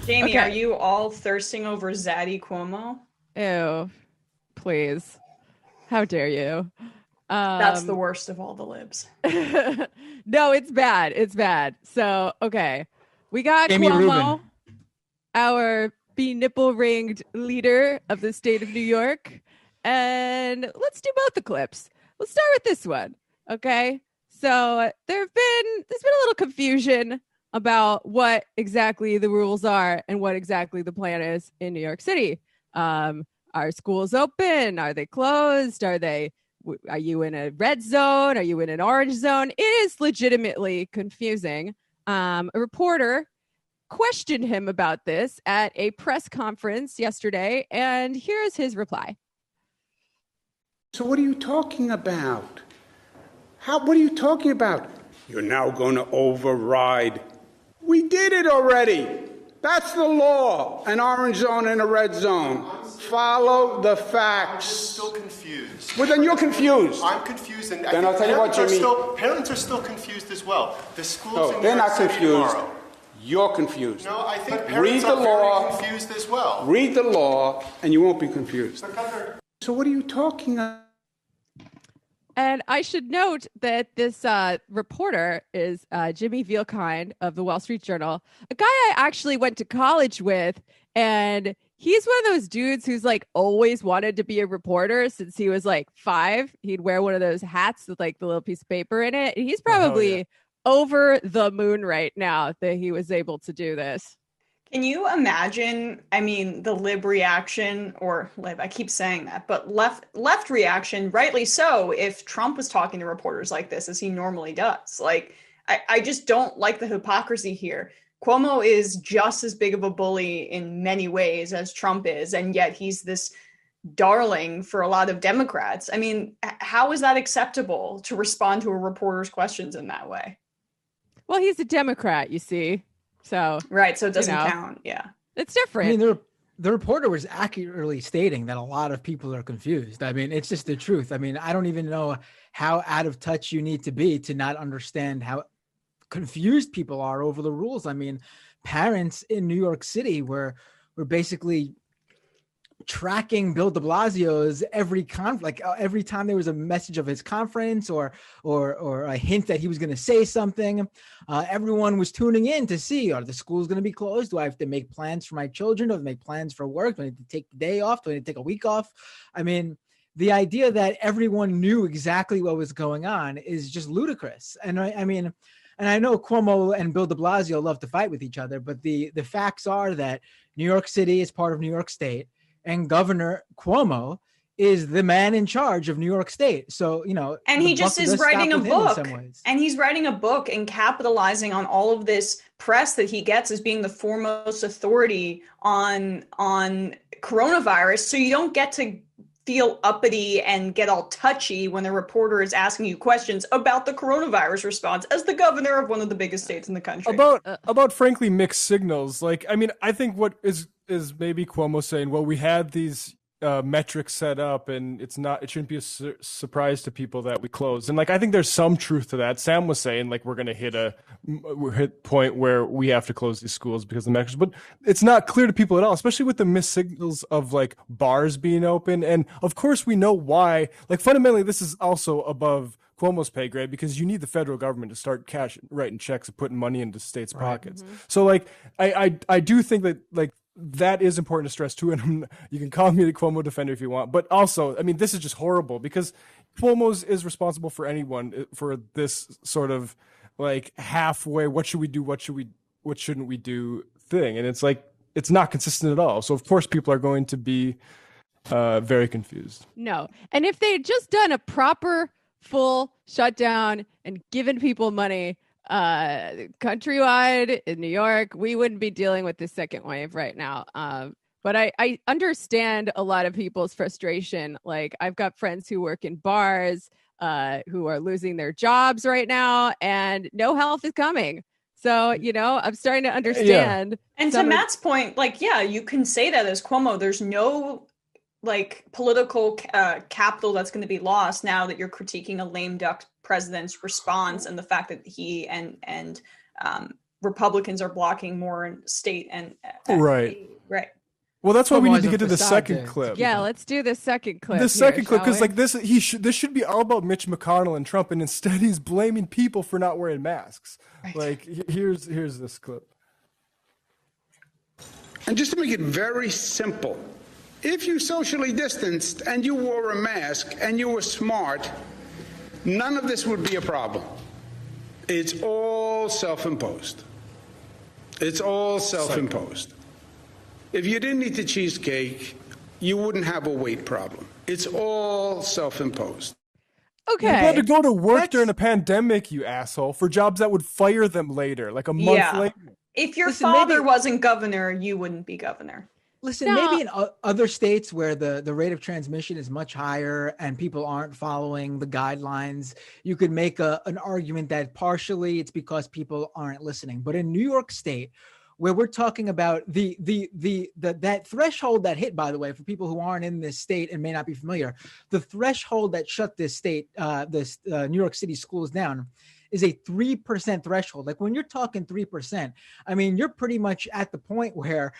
Jamie, are Okay. you all thirsting over Zaddy Cuomo? Ew, please. How dare you? That's the Um, worst of all the libs. no, it's bad. It's bad. So, okay. We got Amy Rubin. Cuomo, our be nipple ringed leader of the state of New York. And let's do both the clips. We'll start with this one. Okay. So there's been a little confusion about what exactly the rules are and what exactly the plan is in New York City. Are schools open? Are they closed? Are you in a red zone? Are you in an orange zone? It is legitimately confusing. A reporter questioned him about this at a press conference yesterday, and here's his reply. So what are you talking about? What are you talking about? You're now going to override. We did it already. That's the law. An orange zone and a red zone. Follow the facts. I'm still confused. Well, then you're confused. I'm confused, and Then I'll tell you what, Jimmy. Parents are still confused as well. The schools No, in New they're York not City confused. tomorrow. You're confused. No, I think Read parents the are law. very confused as well. Read the law, and you won't be confused. So what are you talking about? And I should note that this reporter is Jimmy Vielkind of the Wall Street Journal, a guy I actually went to college with. And he's one of those dudes who's like always wanted to be a reporter since he was like 5. He'd wear one of those hats with like the little piece of paper in it. And he's probably over the moon right now that he was able to do this. Can you imagine, I mean, the lib reaction, or lib, I keep saying that, but left reaction, rightly so, if Trump was talking to reporters like this, as he normally does. Like, I just don't like the hypocrisy here. Cuomo is just as big of a bully in many ways as Trump is, and yet he's this darling for a lot of Democrats. I mean, how is that acceptable to respond to a reporter's questions in that way? Well, he's a Democrat, you see. So Right, so it doesn't count. Yeah. It's different. I mean, the reporter was accurately stating that a lot of people are confused. I mean, it's just the truth. I mean, I don't even know how out of touch you need to be to not understand how confused people are over the rules. I mean, parents in New York City were basically tracking Bill de Blasio's every every time there was a message of his conference or a hint that he was going to say something, everyone was tuning in to see, are the schools going to be closed? Do I have to make plans for my children? Do I have to make plans for work? Do I need to take the day off? Do I need to take a week off? I mean, the idea that everyone knew exactly what was going on is just ludicrous. And I mean, and I know Cuomo and Bill de Blasio love to fight with each other, but the facts are that New York City is part of New York State, and Governor Cuomo is the man in charge of New York State. So, you know, and he just is writing a book, and he's writing a book and capitalizing on all of this press that he gets as being the foremost authority on coronavirus. So you don't get to feel uppity and get all touchy when the reporter is asking you questions about the coronavirus response as the governor of one of the biggest states in the country. About frankly mixed signals. Like, I mean, I think what is maybe Cuomo saying, well, we had these metrics set up, and it shouldn't be a surprise to people that we closed. And like, I think there's some truth to that. Sam was saying like we're going to hit point where we have to close these schools because of the metrics, but it's not clear to people at all, especially with the missed signals of like bars being open. And of course we know why. Like, fundamentally, this is also above Cuomo's pay grade because you need the federal government to start writing checks and putting money into states' pockets. Mm-hmm. So like, I do think that like that is important to stress too. And you can call me the Cuomo defender if you want, but also, I mean, this is just horrible because Cuomo is responsible for anyone for this sort of like halfway, what should we do? What shouldn't we do thing? And it's like, it's not consistent at all. So of course people are going to be very confused. No. And if they had just done a proper full shutdown and given people money, countrywide in New York, we wouldn't be dealing with the second wave right now. But I understand a lot of people's frustration. Like, I've got friends who work in bars who are losing their jobs right now, and no help is coming. So, you know, I'm starting to understand. Yeah. And to Matt's point, like, yeah, you can say that as Cuomo. There's no like political capital that's going to be lost now that you're critiquing a lame duck president's response and the fact that he and Republicans are blocking more in state and Right. right. Well, that's why we Cuomo need has to a get to the facade second to clip. keep Yeah, up. let's do the second clip. The second clip, because shall like this should be all about Mitch McConnell and Trump, and instead he's blaming people for not wearing masks. Right. Like here's this clip. And just to make it very simple, if you socially distanced and you wore a mask and you were smart, none of this would be a problem. It's all self-imposed. It's all self-imposed. If you didn't eat the cheesecake, you wouldn't have a weight problem. It's all self-imposed. Okay. You had to go to work That's- during a pandemic, you asshole, for jobs that would fire them later, like a month Yeah. later. If your Listen, father maybe- wasn't governor, you wouldn't be governor. Listen, No. maybe in other states where the rate of transmission is much higher and people aren't following the guidelines, you could make an argument that partially it's because people aren't listening. But in New York State, where we're talking about that threshold that hit, by the way, for people who aren't in this state and may not be familiar, the threshold that shut this state, New York City schools down, is a 3% threshold. Like when you're talking 3%, I mean, you're pretty much at the point where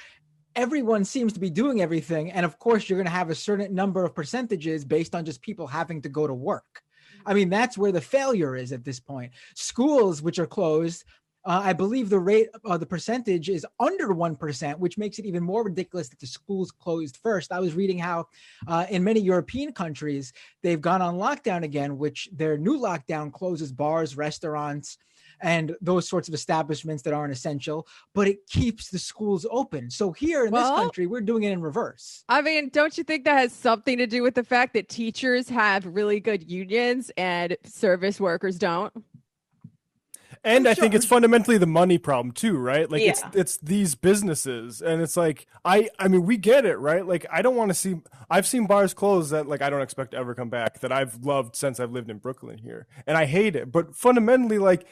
everyone seems to be doing everything. And of course, you're going to have a certain number of percentages based on just people having to go to work. I mean, that's where the failure is at this point. Schools, which are closed, I believe the percentage is under 1%, which makes it even more ridiculous that the schools closed first. I was reading how in many European countries, they've gone on lockdown again, which their new lockdown closes bars, restaurants, and those sorts of establishments that aren't essential, but it keeps the schools open. So here in this country, we're doing it in reverse. I mean, don't you think that has something to do with the fact that teachers have really good unions and service workers don't? And I think it's fundamentally the money problem too, right? Like Yeah. it's these businesses, and it's like I mean we get it, right? Like I don't want to see. I've seen bars close that like I don't expect to ever come back that I've loved since I've lived in Brooklyn here, and I hate it. But fundamentally, like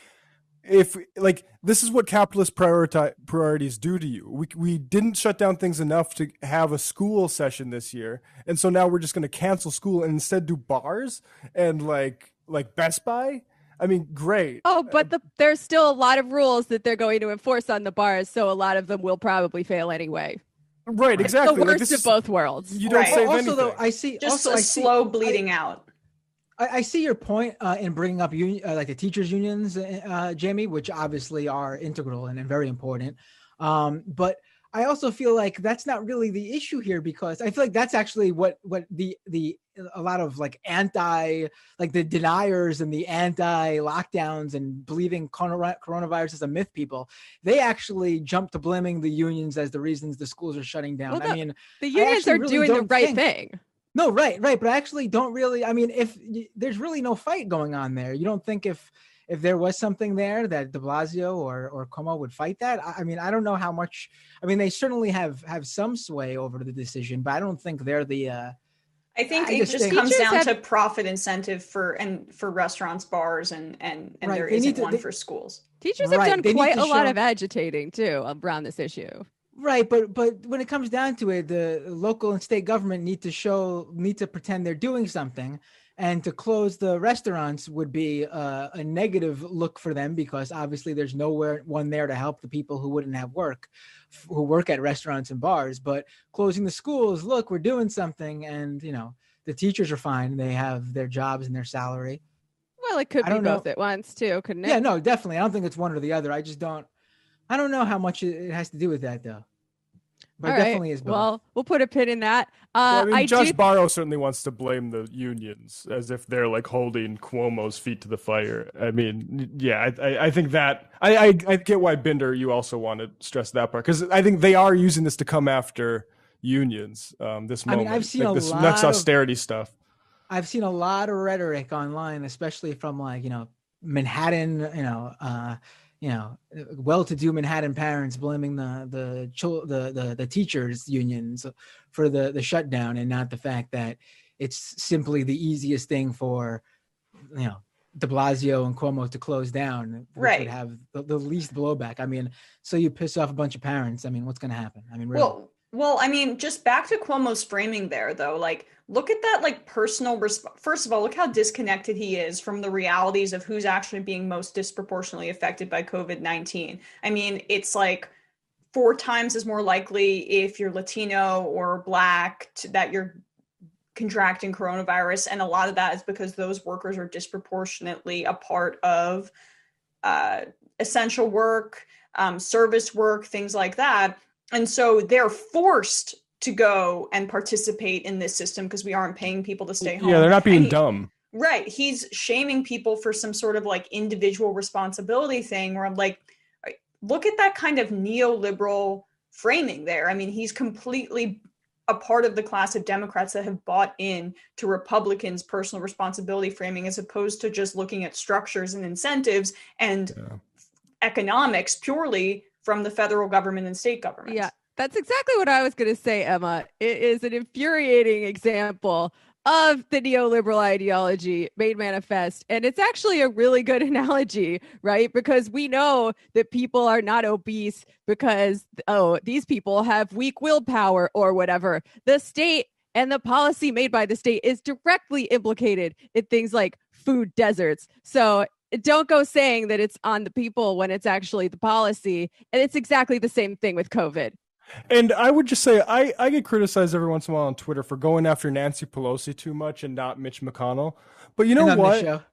if like this is what capitalist priorities do to you. We didn't shut down things enough to have a school session this year, and so now we're just going to cancel school and instead do bars and like Best Buy. I mean, great. Oh, but there's still a lot of rules that they're going to enforce on the bars, so a lot of them will probably fail anyway. Right, exactly. The worst of both worlds. You don't Right. save Also, anything. though, I see Just also a I see- slow bleeding out. I see your point in bringing up like the teachers unions, Jamie, which obviously are integral and very important. But I also feel like that's not really the issue here, because I feel like that's actually what a lot of like the deniers and the anti-lockdowns and believing coronavirus is a myth people, they actually jump to blaming the unions as the reasons the schools are shutting down. Well, I mean, the unions actually are really doing the don't right think- thing. No, right. But I actually don't really, I mean, there's really no fight going on there. You don't think if there was something there that de Blasio or Cuomo would fight that? I mean, I don't know how much, I mean, they certainly have some sway over the decision, but I don't think they're the, I think I it just just think- comes Teachers down have- to profit incentive for restaurants, bars, and Right, there they need isn't to- one they- for schools. Teachers have Right, done they need quite to a lot show- of agitating too around this issue. right. But when it comes down to it, the local and state government need to pretend they're doing something. And to close the restaurants would be a negative look for them, because obviously there's one there to help the people who wouldn't have work, who work at restaurants and bars. But closing the schools, look, we're doing something, and the teachers are fine; they have their jobs and their salary. Well, it could I be don't know. both at once too, couldn't it? Yeah, no, definitely. I don't think it's one or the other. I don't know how much it has to do with that though. But All it right. definitely is both. Well, we'll put a pin in that. Well, I mean, Josh do Barro certainly wants to blame the unions as if they're like holding Cuomo's feet to the fire. I mean, yeah, I think that I get why Binder, you also want to stress that part, because I think they are using this to come after unions. This moment, I've seen like a this lot next of- austerity stuff. I've seen a lot of rhetoric online, especially from Manhattan, well-to-do Manhattan parents blaming the teachers unions for the shutdown, and not the fact that it's simply the easiest thing for de Blasio and Cuomo to close down, which Right. would have the least blowback. I mean, so you piss off a bunch of parents. I mean, what's going to happen? I mean, really. Well, Well, I mean, just back to Cuomo's framing there, though. Like, look at that, like, personal First of all, look how disconnected he is from the realities of who's actually being most disproportionately affected by COVID-19. I mean, it's like 4 times as more likely if you're Latino or Black that you're contracting coronavirus. And a lot of that is because those workers are disproportionately a part of uh, essential work, service work, things like that. And so they're forced to go and participate in this system because we aren't paying people to stay home. Yeah, they're not being dumb. Right. He's shaming people for some sort of like individual responsibility thing where I'm like, look at that kind of neoliberal framing there. I mean, he's completely a part of the class of Democrats that have bought in to Republicans' personal responsibility framing as opposed to just looking at structures and incentives and economics purely from the federal government and state governments. Yeah, that's exactly what I was going to say, Emma. It is an infuriating example of the neoliberal ideology made manifest. And it's actually a really good analogy, right? Because we know that people are not obese because, oh, these people have weak willpower or whatever. The state and the policy made by the state is directly implicated in things like food deserts. So don't go saying that it's on the people when it's actually the policy. And it's exactly the same thing with COVID. And I would just say I get criticized every once in a while on Twitter for going after Nancy Pelosi too much and not Mitch McConnell. But you know what?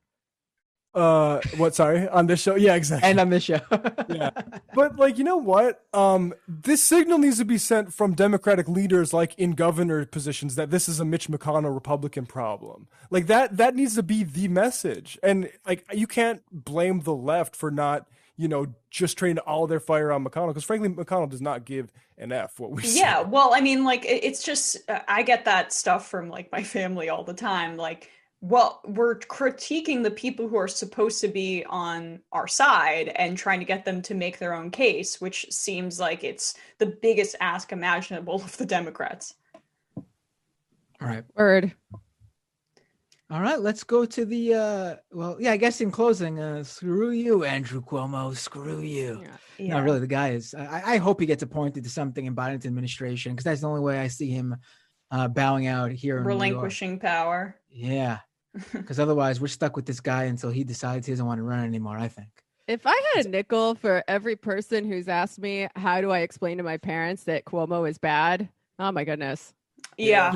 What? Sorry, on this show? Yeah, exactly. And on this show. Yeah. But like, you know what? This signal needs to be sent from Democratic leaders, like in governor positions, that this is a Mitch McConnell Republican problem. Like that needs to be the message. And like, you can't blame the left for not, just training all their fire on McConnell, because frankly, McConnell does not give an F what we say. Yeah, well, I mean, like, it's just, I get that stuff from like my family all the time. Like, well, we're critiquing the people who are supposed to be on our side and trying to get them to make their own case, which seems like it's the biggest ask imaginable of the Democrats. All right. Word. All right, let's go to the, I guess in closing, screw you, Andrew Cuomo, screw you. Yeah. No, really, the guy is, I hope he gets appointed to something in Biden's administration, because that's the only way I see him bowing out here in relinquishing power. Yeah, because otherwise we're stuck with this guy until he decides he doesn't want to run anymore, I think. If I had a nickel for every person who's asked me, how do I explain to my parents that Cuomo is bad? Oh my goodness. Yeah.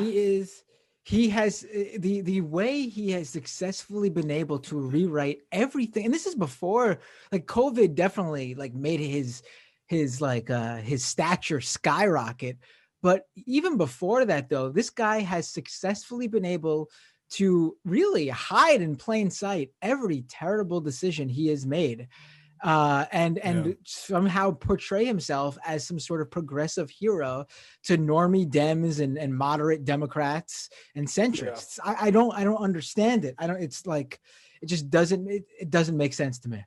He has the way he has successfully been able to rewrite everything. And this is before, like, COVID definitely like made his stature skyrocket. But even before that, though, this guy has successfully been able to really hide in plain sight every terrible decision he has made. And somehow portray himself as some sort of progressive hero to normie Dems and moderate Democrats and centrists. Yeah. I don't understand it. It's like, it just doesn't make sense to me.